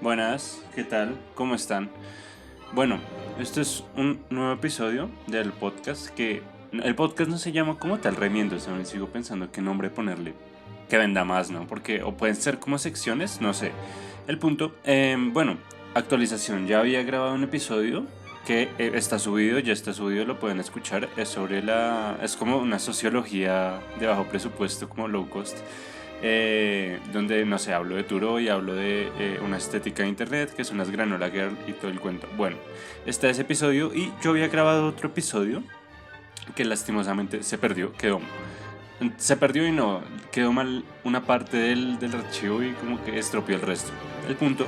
Buenas, ¿qué tal? ¿Cómo están? Bueno, este es un nuevo episodio del podcast que el podcast no se llama como tal Remiendos, aún sigo pensando qué nombre ponerle que venda más, ¿no? Porque o pueden ser como secciones, no sé. El punto, bueno, actualización, ya había grabado un episodio que ya está subido, lo pueden escuchar, es como una sociología de bajo presupuesto, como low cost, donde, no sé, hablo de Turo y hablo de una estética de internet, que son las Granola Girl y todo el cuento. Bueno, está ese episodio y yo había grabado otro episodio que lastimosamente se perdió y no, quedó mal una parte del archivo y como que estropeó el resto. El punto,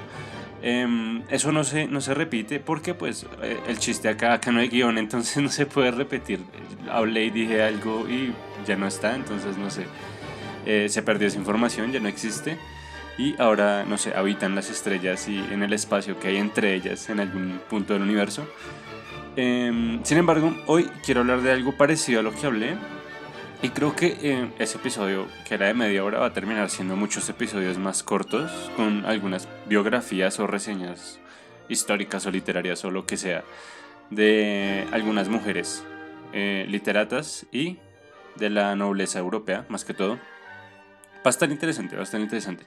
eso no se repite porque pues el chiste acá no hay guión, entonces no se puede repetir. Hablé y dije algo y ya no está, entonces no sé. Se perdió esa información, ya no existe. Y ahora, no sé, habitan las estrellas y en el espacio que hay entre ellas en algún punto del universo. Sin embargo, hoy quiero hablar de algo parecido a lo que hablé. Y creo que ese episodio, que era de media hora, va a terminar siendo muchos episodios más cortos, con algunas biografías o reseñas históricas o literarias o lo que sea, de algunas mujeres literatas y de la nobleza europea, más que todo. Bastante interesante, bastante interesante.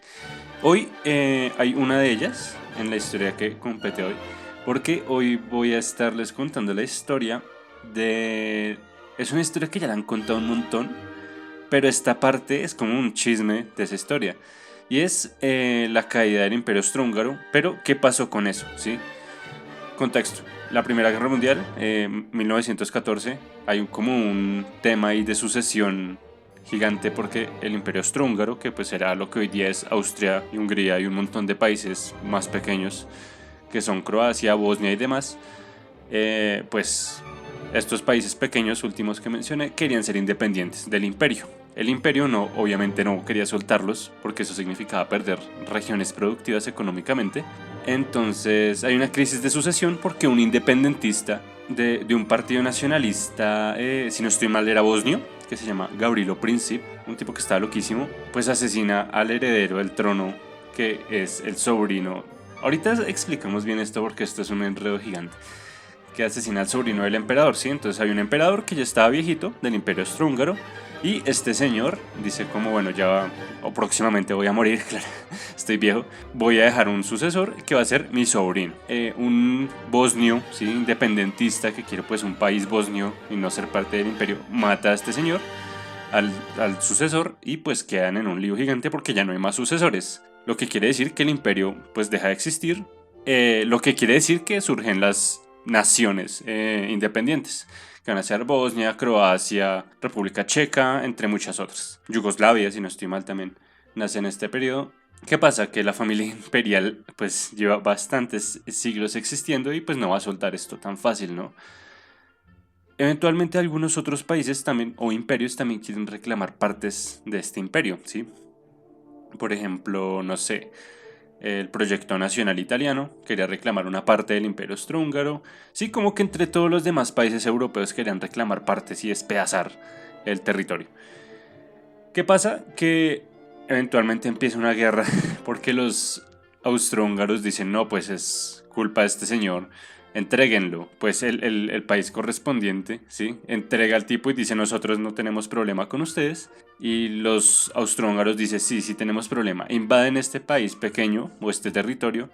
Hoy hay una de ellas en la historia que compete hoy, porque hoy voy a estarles contando la historia de... Es una historia que ya la han contado un montón, pero esta parte es como un chisme de esa historia. Y es la caída del Imperio Austrohúngaro, pero ¿qué pasó con eso? ¿Sí? Contexto. La Primera Guerra Mundial, 1914, como un tema ahí de sucesión gigante porque el Imperio Austrohúngaro, que pues era lo que hoy día es Austria y Hungría y un montón de países más pequeños que son Croacia, Bosnia y demás, pues estos países pequeños últimos que mencioné querían ser independientes del imperio. El imperio no, obviamente no quería soltarlos porque eso significaba perder regiones productivas económicamente. Entonces hay una crisis de sucesión porque un independentista de un partido nacionalista, si no estoy mal era bosnio, que se llama Gavrilo Princip, un tipo que estaba loquísimo, pues asesina al heredero del trono, que es el sobrino. Ahorita explicamos bien esto porque esto es un enredo gigante, que asesina al sobrino del emperador, ¿sí? Entonces hay un emperador que ya estaba viejito, del imperio austrohúngaro, y este señor dice como, bueno, o próximamente voy a morir, claro, estoy viejo, voy a dejar un sucesor que va a ser mi sobrino. Un bosnio, ¿sí? Independentista que quiere pues un país bosnio y no ser parte del imperio, mata a este señor, al sucesor, y pues quedan en un lío gigante porque ya no hay más sucesores. Lo que quiere decir que el imperio pues deja de existir, lo que quiere decir que surgen las naciones independientes, que van a ser Bosnia, Croacia, República Checa, entre muchas otras. Yugoslavia, si no estoy mal, también nace en este periodo. ¿Qué pasa? Que la familia imperial pues lleva bastantes siglos existiendo y pues no va a soltar esto tan fácil, ¿no? Eventualmente algunos otros países también o imperios también quieren reclamar partes de este imperio, ¿sí? Por ejemplo, no sé, el proyecto nacional italiano quería reclamar una parte del imperio austrohúngaro, sí, como que entre todos los demás países europeos querían reclamar partes y despedazar el territorio. ¿Qué pasa? Que eventualmente empieza una guerra porque los austrohúngaros dicen, no, pues es culpa de este señor, entréguenlo. Pues el país correspondiente, ¿sí? Entrega al tipo y dice, nosotros no tenemos problema con ustedes. Y los austrohúngaros dicen, sí, sí tenemos problema. Invaden este país pequeño o este territorio.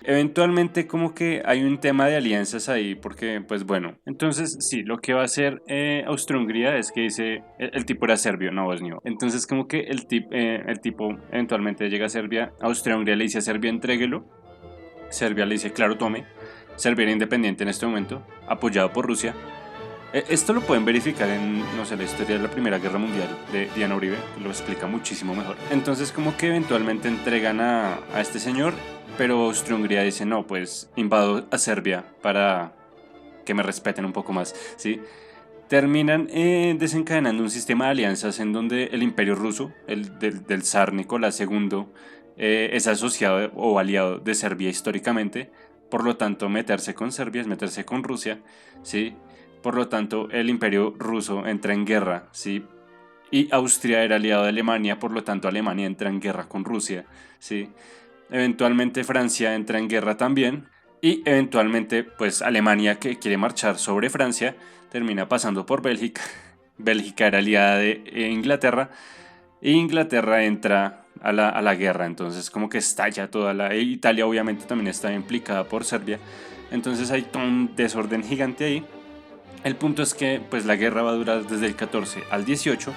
Eventualmente como que hay un tema de alianzas ahí porque pues bueno, entonces sí, lo que va a hacer Austria-Hungría es que dice, el tipo era serbio, no bosnio, entonces como que el tipo eventualmente llega a Serbia, Austria-Hungría le dice a Serbia entréguelo, Serbia le dice claro tome, Serbia era independiente en este momento, apoyado por Rusia. Esto lo pueden verificar en, no sé, la historia de la Primera Guerra Mundial de Diana Uribe, lo explica muchísimo mejor. Entonces como que eventualmente entregan a este señor, pero Austria-Hungría dice, no, pues invado a Serbia para que me respeten un poco más, ¿sí? Terminan desencadenando un sistema de alianzas en donde el imperio ruso, del zar Nicolás II, es asociado o aliado de Serbia históricamente, por lo tanto meterse con Serbia es meterse con Rusia, ¿sí? Por lo tanto el imperio ruso entra en guerra, ¿sí? Y Austria era aliado de Alemania, por lo tanto Alemania entra en guerra con Rusia, ¿sí? eventualmente Francia entra en guerra también y eventualmente pues Alemania, que quiere marchar sobre Francia, termina pasando por Bélgica. Bélgica era aliada de Inglaterra e Inglaterra entra a la guerra, entonces como que estalla toda la... Italia obviamente también está implicada por Serbia, entonces hay todo un desorden gigante ahí. El punto es que pues la guerra va a durar desde el 14 al 18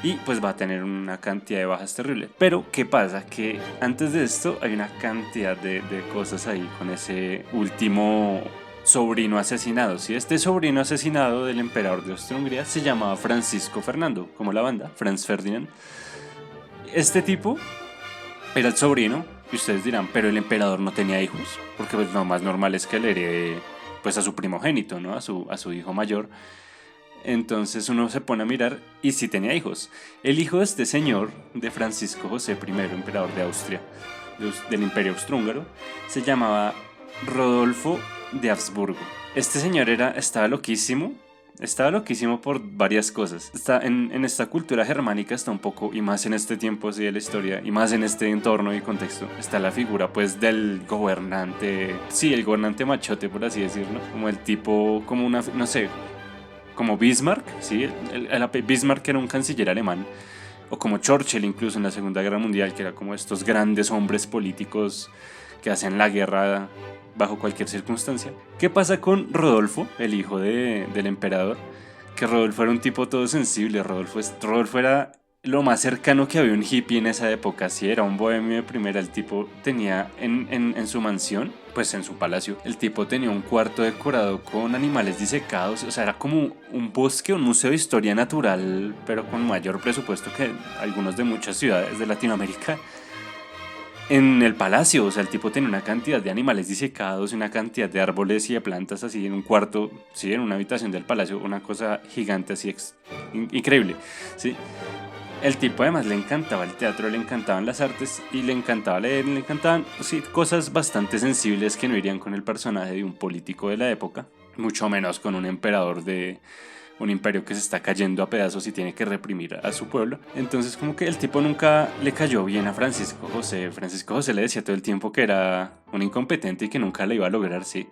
y pues va a tener una cantidad de bajas terrible. Pero ¿qué pasa? Que antes de esto hay una cantidad de cosas ahí con ese último sobrino asesinado. ¿Sí? Este sobrino asesinado del emperador de Austria-Hungría se llamaba Francisco Fernando, como la banda, Franz Ferdinand. Este tipo era el sobrino, y ustedes dirán, pero el emperador no tenía hijos, porque pues lo más normal es que le herede pues a su primogénito, ¿no? A su hijo mayor. Entonces uno se pone a mirar y sí tenía hijos. El hijo de este señor, de Francisco José I, emperador de Austria, del Imperio Austrohúngaro, se llamaba Rodolfo de Habsburgo. Este señor estaba loquísimo. Estaba loquísimo por varias cosas. En esta cultura germánica está un poco, y más en este tiempo así de la historia, y más en este entorno y contexto, está la figura pues del gobernante, sí, el gobernante machote por así decirlo, como el tipo, como una, no sé, como Bismarck, ¿sí? Bismarck era un canciller alemán, o como Churchill incluso en la Segunda Guerra Mundial, que era como estos grandes hombres políticos que hacen la guerra bajo cualquier circunstancia. ¿Qué pasa con Rodolfo, el hijo del emperador? Que Rodolfo era un tipo todo sensible. Rodolfo era lo más cercano que había un hippie en esa época. Sí, era un bohemio de primera. El tipo tenía en su mansión, pues en su palacio, el tipo tenía un cuarto decorado con animales disecados. O sea, era como un bosque, un museo de historia natural, pero con mayor presupuesto que algunos de muchas ciudades de Latinoamérica. En el palacio, o sea, el tipo tenía una cantidad de animales disecados y una cantidad de árboles y de plantas así en un cuarto, sí, en una habitación del palacio, una cosa gigante así, increíble, sí. El tipo además le encantaba el teatro, le encantaban las artes y le encantaba leer, le encantaban, sí, cosas bastante sensibles que no irían con el personaje de un político de la época, mucho menos con un emperador de un imperio que se está cayendo a pedazos y tiene que reprimir a su pueblo. Entonces como que el tipo nunca le cayó bien a Francisco José. Francisco José le decía todo el tiempo que era un incompetente y que nunca le iba a lograr, sí.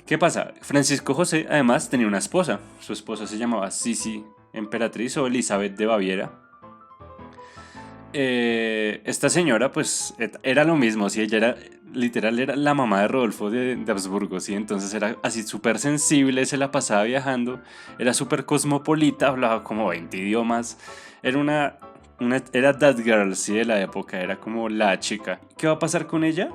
¿Qué pasa? Francisco José además tenía una esposa. Su esposa se llamaba Sisi, emperatriz o Elizabeth de Baviera. Esta señora pues era lo mismo, ¿sí? Ella era literal era la mamá de Rodolfo de Habsburgo, ¿sí? Entonces era así súper sensible, se la pasaba viajando, era súper cosmopolita, hablaba como 20 idiomas, era that girl, ¿sí? De la época, era como la chica. ¿Qué va a pasar con ella?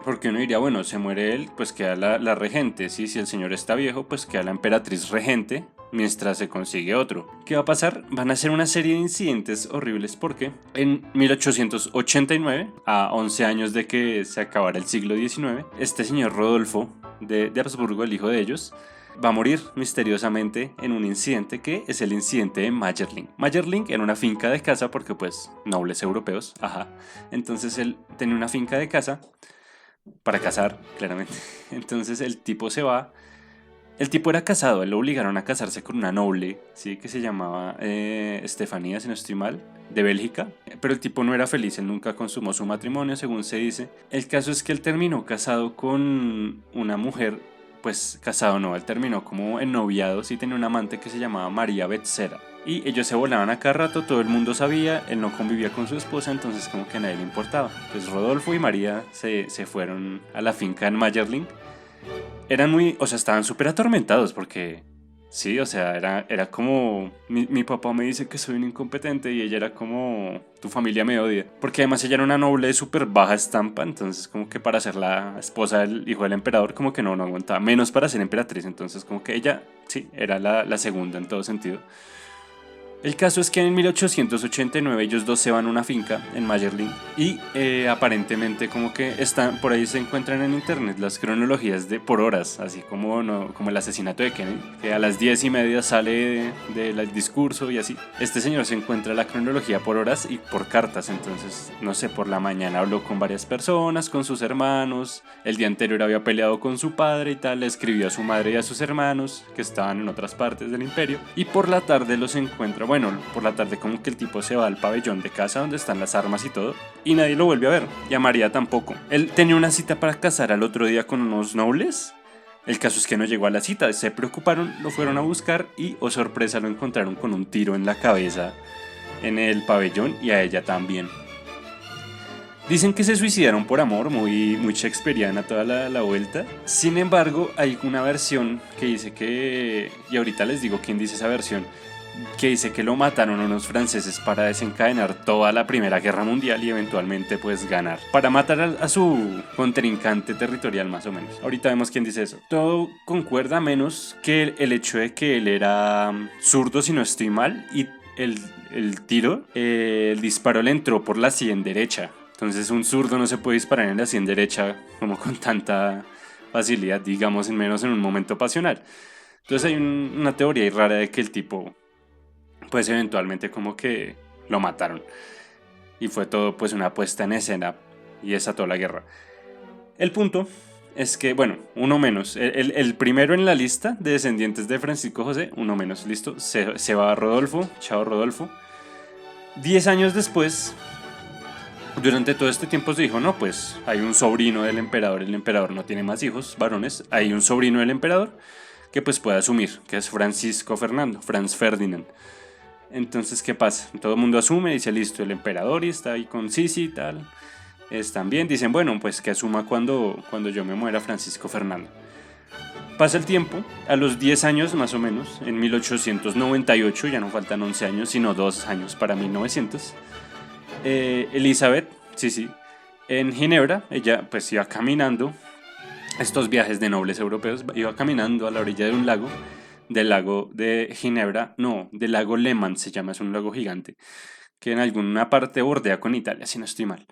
Porque uno diría, bueno, se muere él, pues queda la regente, ¿sí? Si el señor está viejo, pues queda la emperatriz regente, mientras se consigue otro. ¿Qué va a pasar? Van a ser una serie de incidentes horribles porque en 1889, a 11 años de que se acabara el siglo XIX, este señor Rodolfo de Habsburgo, el hijo de ellos, va a morir misteriosamente en un incidente que es el incidente de Mayerling. Mayerling era una finca de caza porque pues nobles europeos, ajá. Entonces él tenía una finca de caza para cazar, claramente. Entonces el tipo se va. El tipo era casado, él lo obligaron a casarse con una noble, ¿sí? Que se llamaba Estefanía, si no estoy mal, de Bélgica. Pero el tipo no era feliz, él nunca consumó su matrimonio, según se dice. El caso es que él terminó casado con una mujer, pues casado no, él terminó como en noviado, sí tenía una amante que se llamaba María Betzera. Y ellos se volaban a cada rato, todo el mundo sabía, él no convivía con su esposa, entonces como que a nadie le importaba. Pues Rodolfo y María se fueron a la finca en Mayerling. Estaban súper atormentados porque, sí, o sea, era como, mi papá me dice que soy un incompetente y ella era como, tu familia me odia. Porque además ella era una noble de súper baja estampa, entonces como que para ser la esposa del hijo del emperador como que no aguantaba, menos para ser emperatriz, entonces como que ella, sí, era la segunda en todo sentido. El caso es que en 1889 ellos dos se van a una finca en Mayerling y aparentemente como que están, por ahí se encuentran en internet las cronologías de por horas, así como, no, como el asesinato de Kennedy, que a las 10:30 sale del discurso y así. Este señor se encuentra la cronología por horas y por cartas, entonces no sé, por la mañana habló con varias personas, con sus hermanos, el día anterior había peleado con su padre y tal, le escribió a su madre y a sus hermanos que estaban en otras partes del imperio y por la tarde los encuentra. bueno, por la tarde como que el tipo se va al pabellón de casa donde están las armas y todo, y nadie lo vuelve a ver, y a María tampoco. Él tenía una cita para casar al otro día con unos nobles. El caso es que no llegó a la cita, se preocuparon, lo fueron a buscar y, oh sorpresa, lo encontraron con un tiro en la cabeza en el pabellón y a ella también. Dicen que se suicidaron por amor, muy shakespeariana toda la vuelta. Sin embargo, hay una versión que dice que, y ahorita les digo quién dice esa versión, que dice que lo mataron unos franceses para desencadenar toda la Primera Guerra Mundial y eventualmente pues ganar. Para matar a su contrincante territorial más o menos. Ahorita vemos quién dice eso. Todo concuerda menos que el hecho de que él era zurdo si no estoy mal y el tiro, el disparo le entró por la sien derecha. Entonces un zurdo no se puede disparar en la sien derecha como con tanta facilidad, digamos, menos en un momento pasional. Entonces hay una teoría rara de que el tipo, pues eventualmente como que lo mataron. Y fue todo pues una puesta en escena y desató la guerra. El punto es que, bueno, uno menos. El primero en la lista de descendientes de Francisco José, uno menos, listo. Se va Rodolfo, chao Rodolfo. 10 años después, durante todo este tiempo se dijo, no, pues hay un sobrino del emperador, el emperador no tiene más hijos varones, hay un sobrino del emperador que pues puede asumir, que es Francisco Fernando, Franz Ferdinand. Entonces, ¿qué pasa? Todo el mundo asume, dice, listo, el emperador y está ahí con Sisi y tal. Están bien, dicen, bueno, pues que asuma cuando yo me muera Francisco Fernando. Pasa el tiempo, a los 10 años más o menos, en 1898, ya no faltan 11 años, sino 2 años para 1900, Elizabeth, sí, en Ginebra, ella pues iba caminando, estos viajes de nobles europeos, iba caminando a la orilla de un lago, del lago de Ginebra, no, del lago Lehmann se llama, es un lago gigante, que en alguna parte bordea con Italia, si no estoy mal.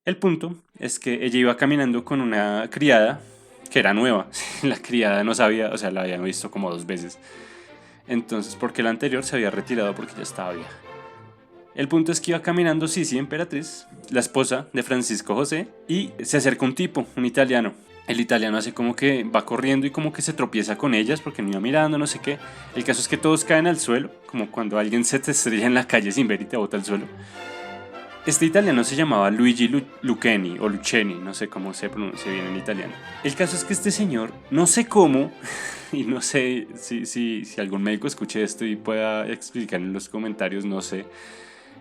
El punto es que ella iba caminando con una criada que era nueva, la criada no sabía, o sea, la habían visto como 2 veces, entonces porque la anterior se había retirado porque ya estaba vieja. El punto es que iba caminando Sisi, emperatriz, la esposa de Francisco José, y se acerca un tipo, un italiano. El italiano hace como que va corriendo y como que se tropieza con ellas porque no iba mirando, no sé qué. El caso es que todos caen al suelo, como cuando alguien se te estrella en la calle sin ver y te bota al suelo. Este italiano se llamaba Luigi Lucchini o Lucchini, no sé cómo se pronuncia bien en italiano. El caso es que este señor, no sé cómo, y no sé si algún médico escuche esto y pueda explicar en los comentarios, no sé,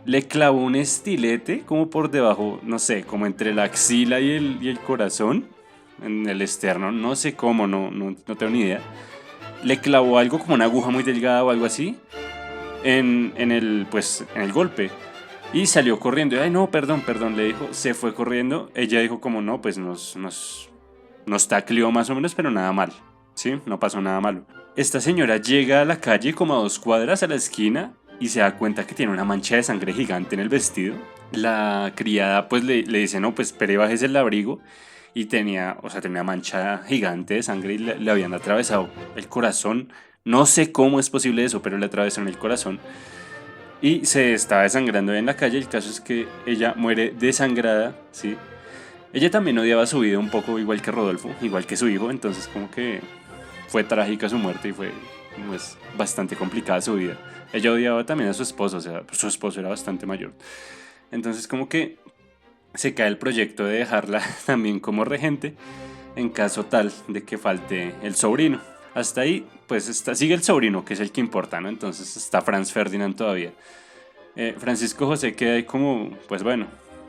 le clavó un estilete como por debajo, no sé, como entre la axila y el corazón, en el externo, no sé cómo, no tengo ni idea. Le clavó algo como una aguja muy delgada o algo así en el golpe. Y salió corriendo. Ay, no, perdón, le dijo. Se fue corriendo. Ella dijo como no, pues nos tacleó más o menos, pero nada mal. ¿Sí? No pasó nada malo. Esta señora llega a la calle como a 2 cuadras a la esquina y se da cuenta que tiene una mancha de sangre gigante en el vestido. La criada pues le dice, no, pues espere, bájese el abrigo. Y tenía una mancha gigante de sangre y le habían atravesado el corazón. No sé cómo es posible eso, pero le atravesaron el corazón. Y se estaba desangrando en la calle. El caso es que ella muere desangrada, ¿sí? Ella también odiaba su vida un poco, igual que Rodolfo, igual que su hijo. Entonces como que fue trágica su muerte y fue pues, bastante complicada su vida. Ella odiaba también a su esposo, o sea, su esposo era bastante mayor. Entonces como que se cae el proyecto de dejarla también como regente en caso tal de que falte el sobrino. Hasta ahí, pues sigue el sobrino, que es el que importa, ¿no? Entonces está Franz Ferdinand todavía. Francisco José queda ahí como, pues bueno,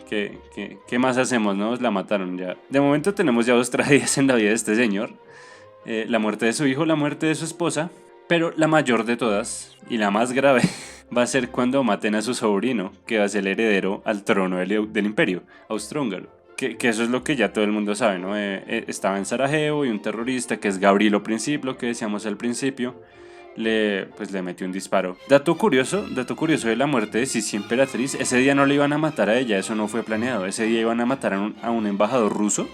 ¿qué más hacemos, no? La mataron ya. De momento tenemos ya 2 tragedias en la vida de este señor. La muerte de su hijo, la muerte de su esposa. Pero la mayor de todas, y la más grave, va a ser cuando maten a su sobrino, que va a ser el heredero al trono del imperio austrohúngaro. Que eso es lo que ya todo el mundo sabe, ¿no? Estaba en Sarajevo y un terrorista que es Gavrilo Princip, lo que decíamos al principio, le metió un disparo. Dato curioso de la muerte de Sisi emperatriz, ese día no le iban a matar a ella, eso no fue planeado, ese día iban a matar a un embajador ruso,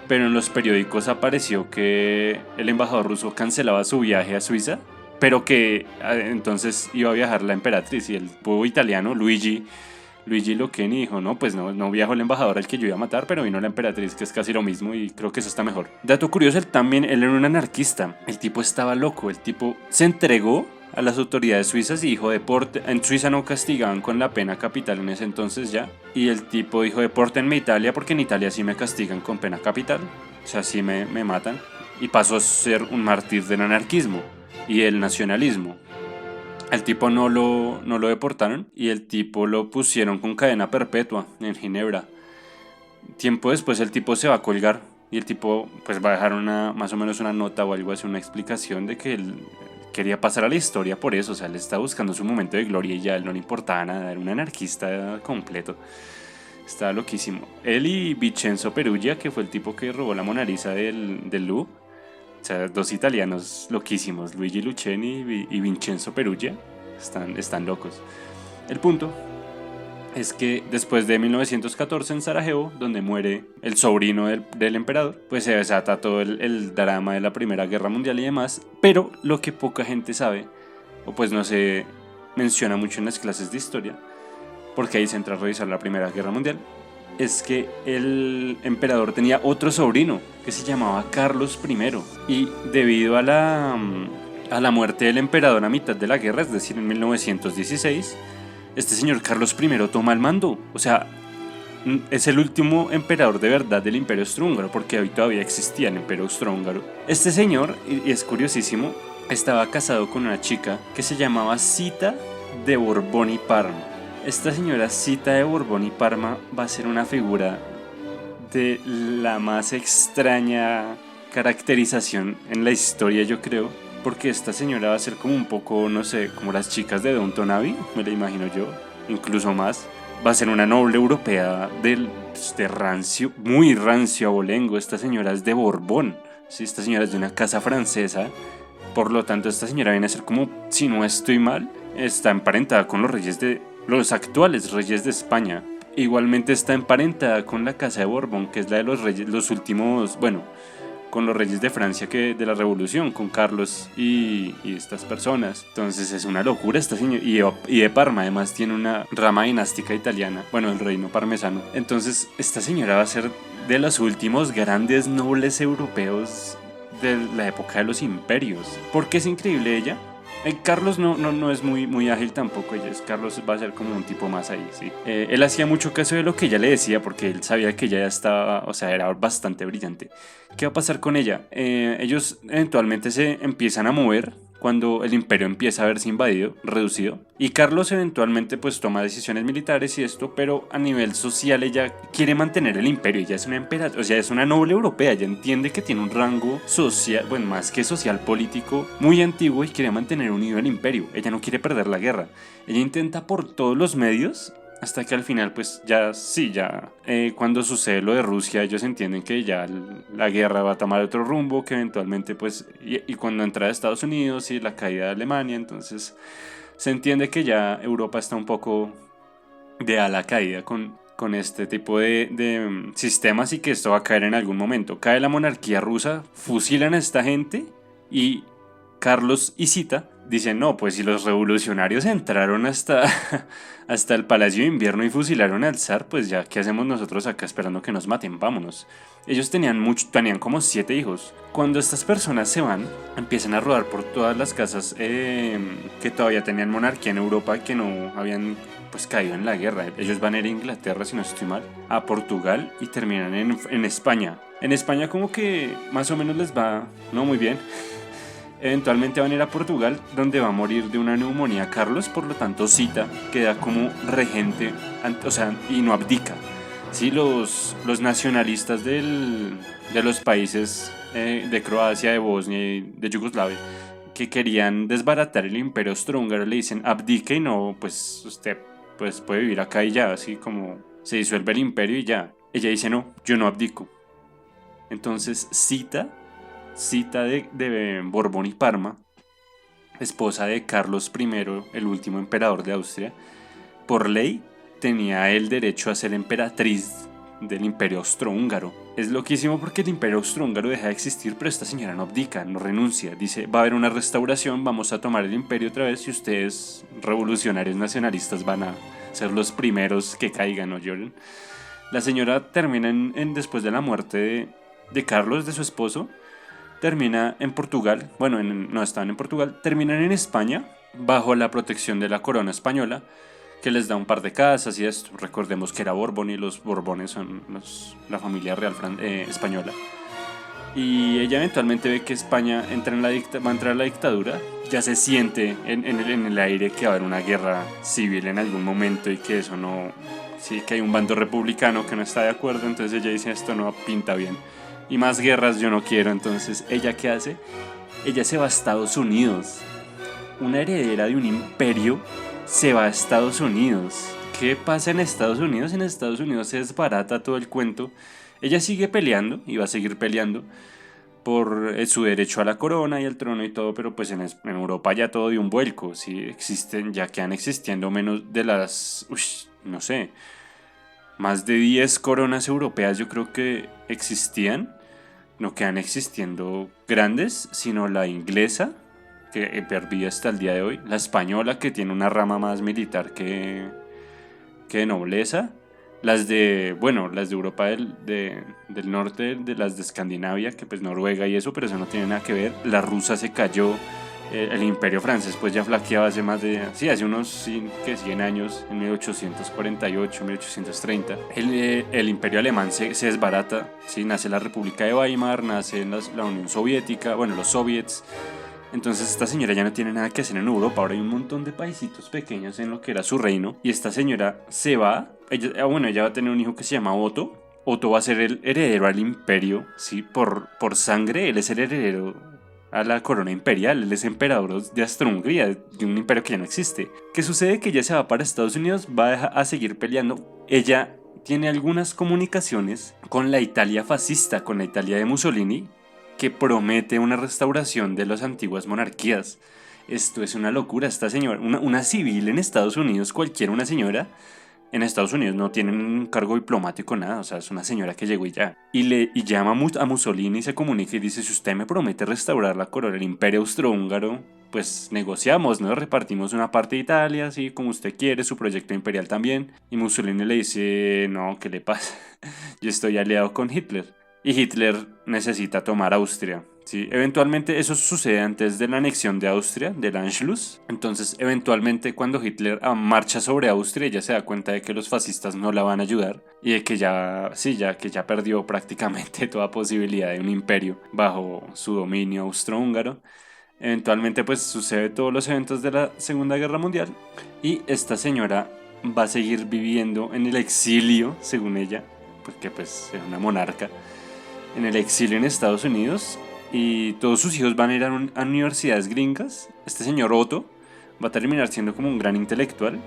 pero en los periódicos apareció que el embajador ruso cancelaba su viaje a Suiza, pero que entonces iba a viajar la emperatriz y el pueblo italiano, Luigi Lucchini dijo, no, pues no viajó el embajador al que yo iba a matar, pero vino la emperatriz, que es casi lo mismo y creo que eso está mejor. Dato curioso, él era un anarquista, el tipo estaba loco, el tipo se entregó a las autoridades suizas y dijo deporte. En Suiza no castigaban con la pena capital en ese entonces ya. Y el tipo dijo depórtenme a Italia porque en Italia sí me castigan con pena capital. O sea, sí me matan. Y pasó a ser un mártir del anarquismo y el nacionalismo. El tipo no lo deportaron y el tipo lo pusieron con cadena perpetua en Ginebra. Tiempo después el tipo se va a colgar y el tipo pues va a dejar más o menos una nota o algo así, una explicación de que él quería pasar a la historia por eso. O sea, él está buscando su momento de gloria y ya él no le importaba nada, era un anarquista completo. Estaba loquísimo. Él y Vincenzo Perugia, que fue el tipo que robó la Mona Lisa del Louvre. O sea, dos italianos loquísimos, Luigi Lucchini y Vincenzo Perugia, están locos. El punto es que después de 1914 en Sarajevo, donde muere el sobrino del emperador, pues se desata todo el drama de la Primera Guerra Mundial y demás, pero lo que poca gente sabe, o pues no se menciona mucho en las clases de historia, porque ahí se entra a revisar la Primera Guerra Mundial, es que el emperador tenía otro sobrino que se llamaba Carlos I y debido a la muerte del emperador a mitad de la guerra, es decir, en 1916, este señor Carlos I toma el mando. O sea, es el último emperador de verdad del Imperio Austrohúngaro, porque hoy todavía existía el Imperio Austrohúngaro. Este señor, y es curiosísimo, estaba casado con una chica que se llamaba Zita de Borbón y Parma. Esta señora Zita de Borbón y Parma va a ser una figura de la más extraña caracterización en la historia, yo creo, porque esta señora va a ser como un poco, no sé, como las chicas de Downton Abbey, me la imagino yo, incluso más. Va a ser una noble europea de rancio, muy rancio abolengo. Esta señora es de Borbón, ¿sí? Esta señora es de una casa francesa, por lo tanto esta señora viene a ser como, si no estoy mal, está emparentada con los actuales reyes de España. Igualmente está emparentada con la casa de Borbón, que es la de los reyes, los últimos, bueno, con los reyes de Francia de la Revolución, con Carlos y estas personas. Entonces es una locura esta señora. Y de Parma además tiene una rama dinástica italiana, bueno, el reino parmesano. Entonces esta señora va a ser de los últimos grandes nobles europeos de la época de los imperios. ¿Por qué es increíble ella? Carlos no es muy ágil tampoco. Carlos va a ser como un tipo más ahí, ¿sí? Él hacía mucho caso de lo que ella le decía porque él sabía que ella ya estaba, o sea, era bastante brillante. ¿Qué va a pasar con ella? Ellos eventualmente se empiezan a mover cuando el imperio empieza a verse invadido, reducido. Y Carlos eventualmente pues toma decisiones militares y esto, pero a nivel social ella quiere mantener el imperio. Ella es una emperatriz, o sea, es una noble europea. Ella entiende que tiene un rango social, bueno, más que social, político, muy antiguo y quiere mantener unido el imperio. Ella no quiere perder la guerra. Ella intenta por todos los medios hasta que al final pues cuando sucede lo de Rusia ellos entienden que ya la guerra va a tomar otro rumbo, que eventualmente pues y cuando entra Estados Unidos y la caída de Alemania, entonces se entiende que ya Europa está un poco de a la caída con este tipo de sistemas y que esto va a caer en algún momento. Cae la monarquía rusa, fusilan a esta gente y Carlos y Zita dicen, no, pues si los revolucionarios entraron hasta el Palacio de Invierno y fusilaron al zar, pues ya, ¿qué hacemos nosotros acá esperando que nos maten? Vámonos. Ellos tenían como 7 hijos. Cuando estas personas se van, empiezan a rodar por todas las casas que todavía tenían monarquía en Europa, que no habían pues caído en la guerra. Ellos van a ir a Inglaterra, si no estoy mal, a Portugal y terminan en España. En España como que más o menos les va no muy bien. Eventualmente van a ir a Portugal, donde va a morir de una neumonía Carlos, por lo tanto Zita queda como regente, o sea, y no abdica. Sí, los nacionalistas de los países de Croacia, de Bosnia y de Yugoslavia, que querían desbaratar el imperio austrohúngaro, le dicen abdique y no, pues usted pues, puede vivir acá y ya, así como se disuelve el imperio y ya. Ella dice no, yo no abdico. Entonces Zita de Borbón y Parma, esposa de Carlos I, el último emperador de Austria, por ley tenía el derecho a ser emperatriz del imperio austrohúngaro. Es loquísimo porque el imperio austrohúngaro deja de existir, pero esta señora no abdica, no renuncia. Dice, va a haber una restauración, vamos a tomar el imperio otra vez y ustedes, revolucionarios nacionalistas, van a ser los primeros que caigan o lloren. La señora termina después de la muerte de Carlos, de su esposo, termina en Portugal, no estaban en Portugal, terminan en España bajo la protección de la corona española, que les da un par de casas y esto. Recordemos que era Borbón y los Borbones son la familia real española. Y ella eventualmente ve que España entra va a entrar en la dictadura. Ya se siente en el aire que va a haber una guerra civil en algún momento y que eso no... Sí, que hay un bando republicano que no está de acuerdo, entonces ella dice esto no pinta bien. Y más guerras yo no quiero, entonces ¿ella qué hace? Ella se va a Estados Unidos. Una heredera de un imperio se va a Estados Unidos. ¿Qué pasa en Estados Unidos? En Estados Unidos se desbarata todo el cuento. Ella sigue peleando y va a seguir peleando por su derecho a la corona y al trono y todo, pero pues en Europa ya todo dio un vuelco. ¿Sí? Ya quedan existiendo menos de las, no sé, más de 10 coronas europeas yo creo que existían. No quedan existiendo grandes, sino la inglesa, que perdía hasta el día de hoy, la española, que tiene una rama más militar que de nobleza, las de Europa del norte, de las de Escandinavia, que pues Noruega y eso, pero eso no tiene nada que ver. La rusa se cayó, el imperio francés pues ya flaqueaba hace hace unos 100 años, en 1848, 1830. El imperio alemán se desbarata, ¿sí? Nace la República de Weimar, nace la Unión Soviética, los soviets. Entonces esta señora ya no tiene nada que hacer en Europa. Ahora hay un montón de paisitos pequeños en lo que era su reino. Y esta señora se va. Ella va a tener un hijo que se llama Otto. Otto va a ser el heredero al imperio, ¿sí? Por sangre, él es el heredero a la corona imperial. Él es emperador de Austria-Hungría, de un imperio que ya no existe. ¿Qué sucede? Que ella se va para Estados Unidos, va a seguir peleando. Ella tiene algunas comunicaciones con la Italia fascista, con la Italia de Mussolini, que promete una restauración de las antiguas monarquías. Esto es una locura. Esta señora, una civil en Estados Unidos, una señora en Estados Unidos no tiene un cargo diplomático, nada, o sea, es una señora que llegó y ya. Y llama a Mussolini y se comunica y dice, si usted me promete restaurar la corona del imperio austrohúngaro, pues negociamos, ¿no? Repartimos una parte de Italia, así como usted quiere, su proyecto imperial también. Y Mussolini le dice, no, ¿qué le pasa? Yo estoy aliado con Hitler. Y Hitler necesita tomar Austria. ¿Sí? Eventualmente eso sucede antes de la anexión de Austria, del Anschluss. Entonces, eventualmente cuando Hitler marcha sobre Austria, ella se da cuenta de que los fascistas no la van a ayudar y de que que ya perdió prácticamente toda posibilidad de un imperio bajo su dominio austrohúngaro. Eventualmente pues sucede todos los eventos de la Segunda Guerra Mundial y esta señora va a seguir viviendo en el exilio, según ella, porque pues era una monarca, en el exilio en Estados Unidos, y todos sus hijos van a ir a universidades gringas. Este señor Otto va a terminar siendo como un gran intelectual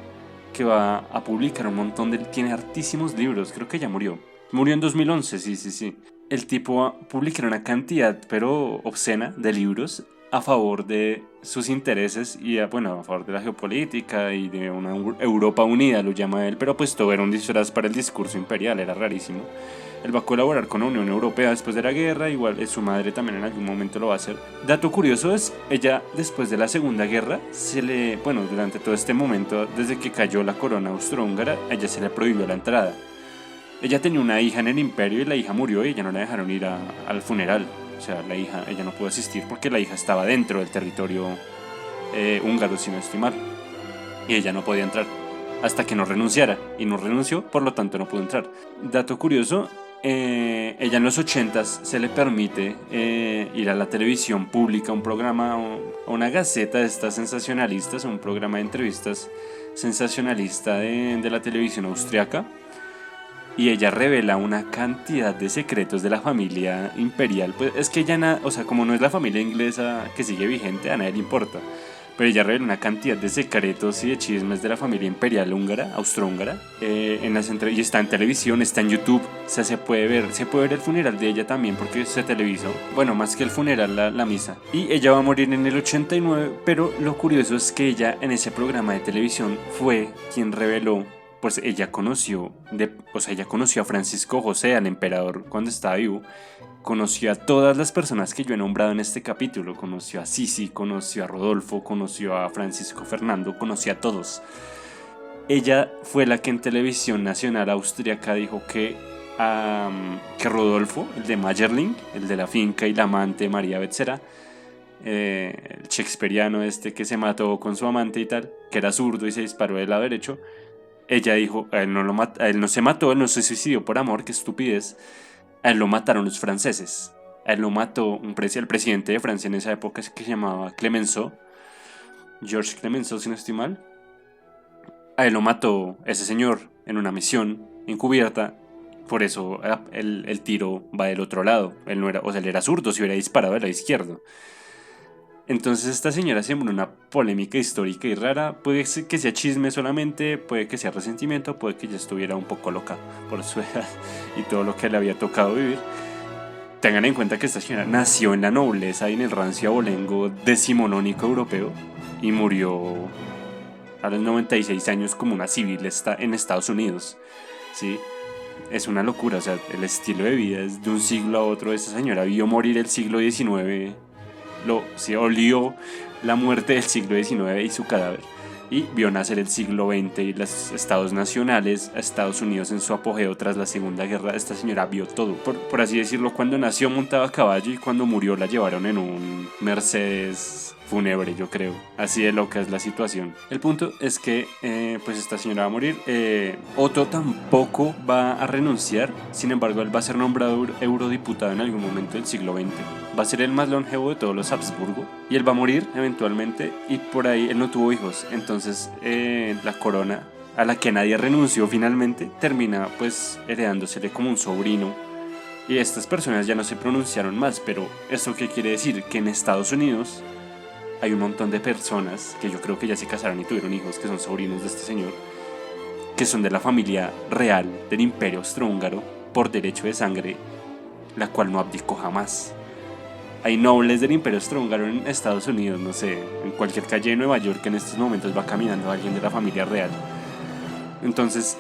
que va a publicar un montón tiene hartísimos libros, creo que ya murió en 2011, sí. El tipo va a publicar una cantidad pero obscena de libros a favor de sus intereses y a favor de la geopolítica y de una Europa unida, lo llama él, pero pues todo era un disfraz para el discurso imperial, era rarísimo. Él va a colaborar con la Unión Europea después de la guerra, igual su madre también en algún momento lo va a hacer. Dato curioso es, ella después de la Segunda Guerra, durante todo este momento, desde que cayó la corona austrohúngara, a ella se le prohibió la entrada. Ella tenía una hija en el imperio y la hija murió y ella no la dejaron ir al funeral. O sea, ella no pudo asistir porque la hija estaba dentro del territorio húngaro, si no estoy mal. Y ella no podía entrar hasta que no renunciara. Y no renunció, por lo tanto no pudo entrar. Dato curioso, ella en los 80s se le permite ir a la televisión pública, un programa o una gaceta de estas sensacionalistas, un programa de entrevistas sensacionalista de la televisión austriaca. Y ella revela una cantidad de secretos de la familia imperial. Pues es que ella, como no es la familia inglesa que sigue vigente, a nadie le importa. Pero ella revela una cantidad de secretos y de chismes de la familia imperial austrohúngara. Y está en televisión, está en YouTube. O sea, se puede ver el funeral de ella también porque se televisó. Bueno, más que el funeral, la misa. Y ella va a morir en el 89. Pero lo curioso es que ella en ese programa de televisión fue quien reveló. Pues ella conoció a Francisco José, al emperador, cuando estaba vivo. Conoció a todas las personas que yo he nombrado en este capítulo. Conoció a Sisi, conoció a Rodolfo, conoció a Francisco Fernando, conoció a todos. Ella fue la que en televisión nacional austríaca dijo que Rodolfo, el de Mayerling, el de la finca y la amante María Betzera, el shakespeariano este que se mató con su amante y tal, que era zurdo y se disparó del lado derecho, ella dijo, a él no se mató, él no se suicidó por amor, qué estupidez, a él lo mataron los franceses. A él lo mató el presidente de Francia en esa época que se llamaba Clemenceau, Georges Clemenceau, si no estoy mal. A él lo mató ese señor en una misión encubierta. Por eso el tiro va del otro lado. Él no era, o sea, él era zurdo, si hubiera disparado del lado izquierdo. Entonces esta señora siembra una polémica histórica y rara. Puede que sea chisme solamente, puede que sea resentimiento, puede que ya estuviera un poco loca por su edad y todo lo que le había tocado vivir. Tengan en cuenta que esta señora nació en la nobleza y en el rancio abolengo decimonónico europeo y murió a los 96 años como una civil en Estados Unidos. ¿Sí? Es una locura, o sea, el estilo de vida es de un siglo a otro. Esta señora vio morir el siglo XIX, se olió la muerte del siglo XIX y su cadáver. Y vio nacer el siglo XX y los estados nacionales, a Estados Unidos en su apogeo tras la Segunda Guerra. Esta señora vio todo, por así decirlo. Cuando nació montaba a caballo y cuando murió la llevaron en un Mercedes fúnebre, yo creo. Así de loca es la situación. El punto es que pues esta señora va a morir. Otto tampoco va a renunciar. Sin embargo, él va a ser nombrado eurodiputado en algún momento del siglo XX. Va a ser el más longevo de todos los Habsburgo. Y él va a morir eventualmente. Y por ahí él no tuvo hijos. Entonces la corona, a la que nadie renunció finalmente, termina pues heredándosele como un sobrino. Y estas personas ya no se pronunciaron más. Pero ¿eso qué quiere decir? Que en Estados Unidos hay un montón de personas que yo creo que ya se casaron y tuvieron hijos, que son sobrinos de este señor, que son de la familia real del Imperio Austrohúngaro por derecho de sangre, la cual no abdicó jamás. Hay nobles del Imperio Austrohúngaro en Estados Unidos, no sé, en cualquier calle de Nueva York en estos momentos va caminando alguien de la familia real. Entonces,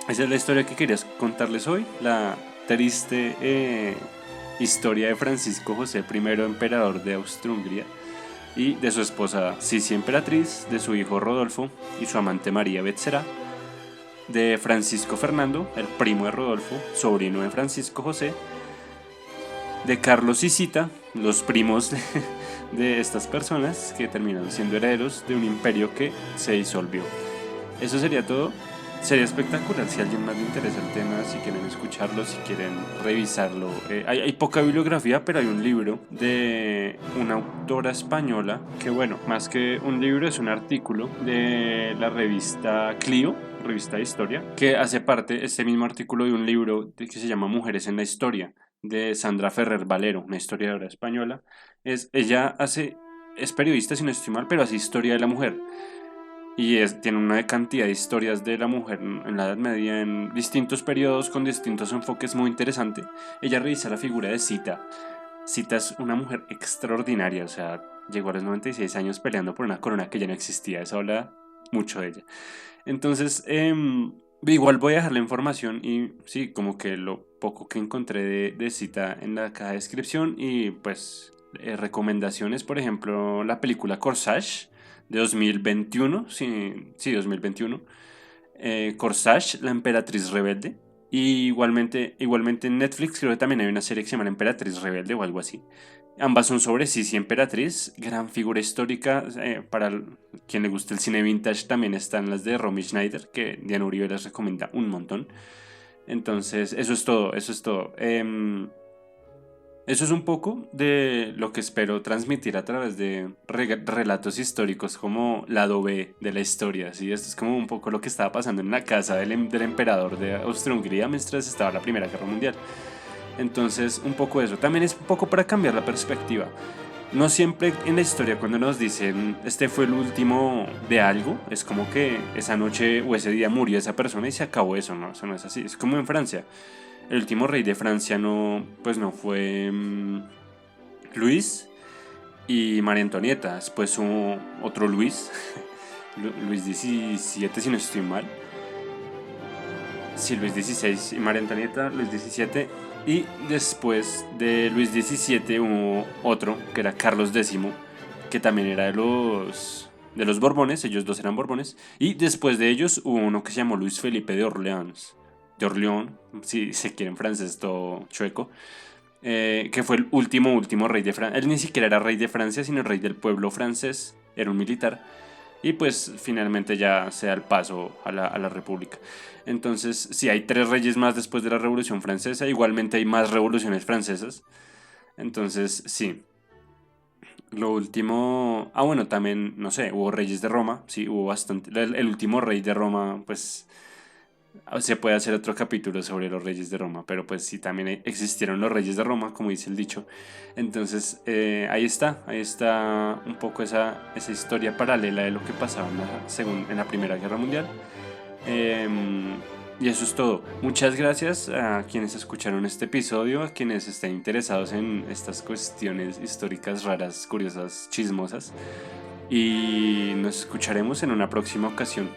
esa es la historia que quería contarles hoy, la triste historia de Francisco José I, emperador de Austria-Hungría, y de su esposa Sisi emperatriz, de su hijo Rodolfo y su amante María Betzera, de Francisco Fernando, el primo de Rodolfo, sobrino de Francisco José, de Carlos y Zita, los primos de estas personas que terminaron siendo herederos de un imperio que se disolvió. Eso sería todo. Sería espectacular si a alguien más le interesa el tema, si quieren escucharlo, si quieren revisarlo. Hay poca bibliografía, pero hay un libro de una autora española que, bueno, más que un libro es un artículo de la revista Clio, revista de historia, que hace parte, este mismo artículo, de un libro que se llama Mujeres en la Historia, de Sandra Ferrer Valero, una historiadora española. Ella es periodista, si no estoy mal, pero hace historia de la mujer. Y tiene una cantidad de historias de la mujer en la Edad Media en distintos periodos con distintos enfoques muy interesante. Ella revisa la figura de Zita. Zita es una mujer extraordinaria, o sea, llegó a los 96 años peleando por una corona que ya no existía. Eso habla mucho de ella. Entonces, igual voy a dejar la información y sí, como que lo poco que encontré de Zita en la caja de descripción y pues recomendaciones, por ejemplo, la película Corsage de 2021, sí, 2021, Corsage, la emperatriz rebelde. Y igualmente en Netflix creo que también hay una serie que se llama La Emperatriz Rebelde o algo así. Ambas son sobre Sisi Emperatriz, gran figura histórica. Para quien le guste el cine vintage también están las de Romy Schneider, que Diana Uribe les recomienda un montón. Entonces, eso es todo, eso es todo. Eso es un poco de lo que espero transmitir a través de relatos históricos como lado B de la historia. ¿Sí? Esto es como un poco lo que estaba pasando en la casa del emperador de Austria-Hungría mientras estaba la Primera Guerra Mundial. Entonces, un poco eso. También es un poco para cambiar la perspectiva. No siempre en la historia cuando nos dicen este fue el último de algo, es como que esa noche o ese día murió esa persona y se acabó eso, ¿no? Eso no es así. Es como en Francia. El último rey de Francia no fue Luis y María Antonieta. Después hubo otro Luis, Luis XVII, si no estoy mal. Sí, Luis XVI y María Antonieta, Luis XVII. Y después de Luis XVII hubo otro, que era Carlos X, que también era de los Borbones, ellos dos eran Borbones. Y después de ellos hubo uno que se llamó Luis Felipe de Orleans. De Orleans, si se quiere en francés todo chueco. que fue el último rey de Francia. Él ni siquiera era rey de Francia, sino rey del pueblo francés, era un militar. Y pues finalmente ya se da el paso a la República. Entonces, sí, hay 3 reyes más después de la Revolución Francesa, igualmente hay más revoluciones francesas. Entonces, sí. Lo último. Ah, bueno, también, no sé, hubo reyes de Roma. Sí, hubo bastante. El último rey de Roma, pues. Se puede hacer otro capítulo sobre los reyes de Roma, pero pues sí, también existieron los reyes de Roma, como dice el dicho. Entonces, ahí está un poco esa historia paralela de lo que pasaba en la Primera Guerra Mundial. Em, y eso es todo. Muchas gracias a quienes escucharon este episodio, a quienes estén interesados en estas cuestiones históricas raras, curiosas, chismosas. Y nos escucharemos en una próxima ocasión.